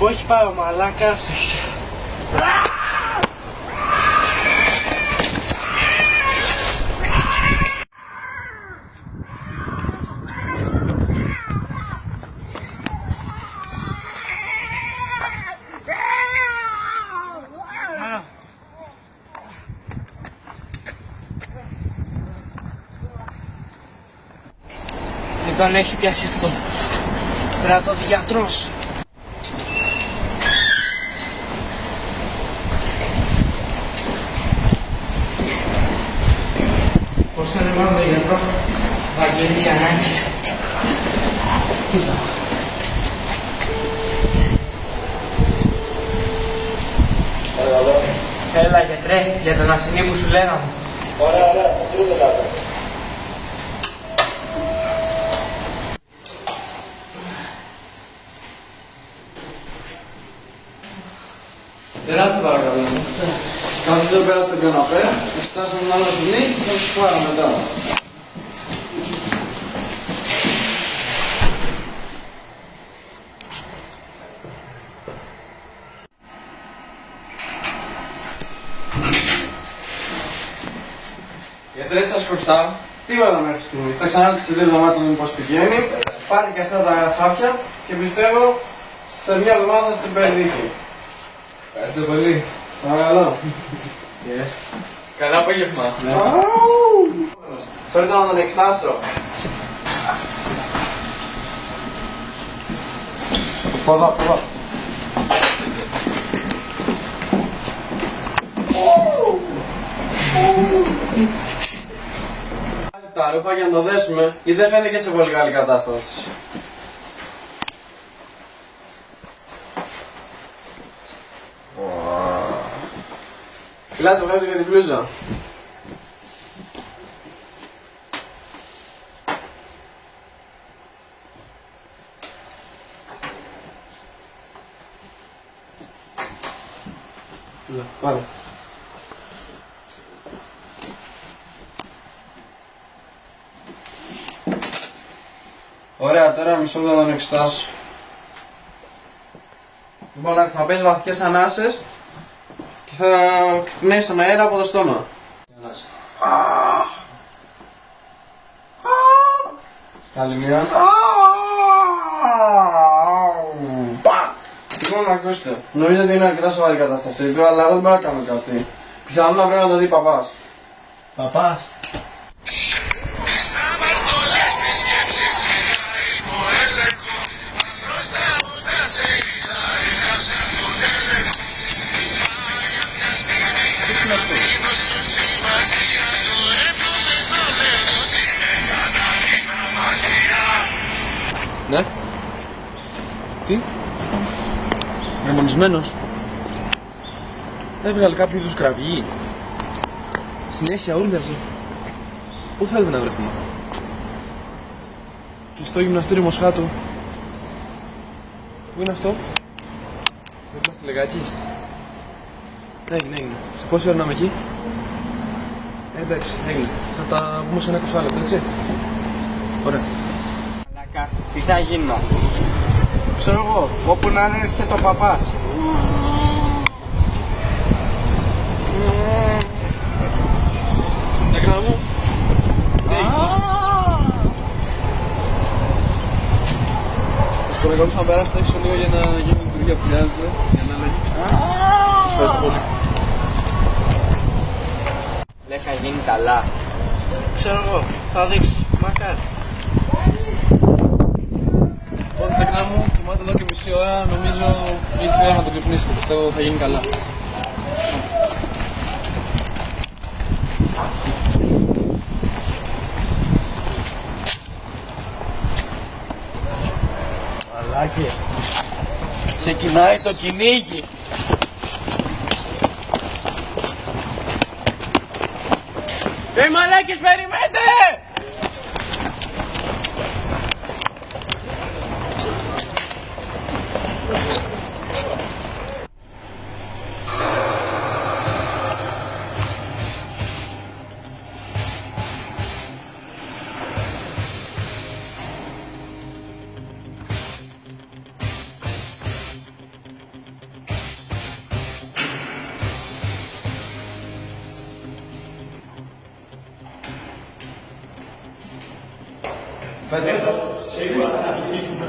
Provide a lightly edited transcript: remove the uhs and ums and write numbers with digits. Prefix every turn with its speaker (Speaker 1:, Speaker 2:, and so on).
Speaker 1: Πού έχει πάει ο μαλάκας? Δεν τον έχει πιάσει αυτό. Πρέπει να το δει γιατρός. Πώς θα είναι μόνο το γιατρό? Βαγγέλης Γιαννάκης. Έλα γιατρέ, για τον ασθενή που σου λέγαμε.
Speaker 2: Ωραία, τούτο κάτω. Περάστε παρακαλώ. Κάθεστε εδώ πέρα στο καναπέ, εξετάσω μια άλλο στιγμή και θα σου πάρω μετά. Γιατί δεν σας χρωστάω.
Speaker 1: Τίποτα μέχρι στιγμής. Θα ξανάρθει σε 2 εβδομάδες να δούμε πώς πηγαίνει. Πάρτε και αυτά τα χάπια και πιστεύω σε 1 εβδομάδα στην περιδίκη.
Speaker 2: Ευχαριστώ πολύ.
Speaker 1: Παρακαλώ.
Speaker 2: Καλά απόγευμα.
Speaker 1: Φέρτε να τον εξτάσω. Ποδά. Τα ρούχα για να το δέσουμε, γιατί δεν φαίνεται και σε πολύ καλή κατάσταση. Ελάτε, βγάλετε για την μπλούζα. Πάρε. Ωραία, τώρα μισό λεπτό να τον εξετάσω. Λοιπόν, θα παίρνεις βαθιές ανάσες και θα πνέεις τον αέρα από το στόμα. Καλή μία. Λοιπόν, ακούστε, νομίζω ότι είναι αρκετά σοβαρή κατάσταση του, αλλά εγώ δεν μπορώ να κάνω κάτι. Πιθανόν να πρέπει να το δει παπάς.
Speaker 3: Παπάς.
Speaker 1: Ναι. Τι? Γαμονισμένος. Έβγαλε κάποιο είδους κραυγή. Συνέχεια ούρλιαζε. Πού θέλετε να βρεθούμε? Και στο γυμναστήριο Μοσχάτου. Πού είναι αυτό? Δεν είμαστε λεγάκι. Έγινε. Σε πόση ώρα να είμαι εκεί? Εντάξει, έγινε. Θα τα πούμε σε ένα 20 λεπτό, έτσι. Ωραία.
Speaker 3: Τι θα γίνω?
Speaker 1: Ξέρω εγώ, όπου να είναι έρχεται ο παπάς. Έκανα μου. Στο μεγαλούς να περάσετε έξω λίγο για να γίνει η λειτουργία που χρειάζεται. Για να λέγει. Σας ευχαριστώ πολύ.
Speaker 3: Λέει θα γίνει καλά.
Speaker 1: Ξέρω εγώ, θα δείξει. Μακάρι. Λοιπόν, τέκνα μου, κοιμάται εδώ και μισή ώρα, νομίζω ήρθε η ώρα να το ξυπνήσετε. Πιστεύω θα γίνει καλά.
Speaker 3: Μαλάκε. Ξεκινάει το κυνήγι.
Speaker 1: Μαλάκες, περιμένετε!
Speaker 4: Φέτος, σίγουρα θα νικήσουμε.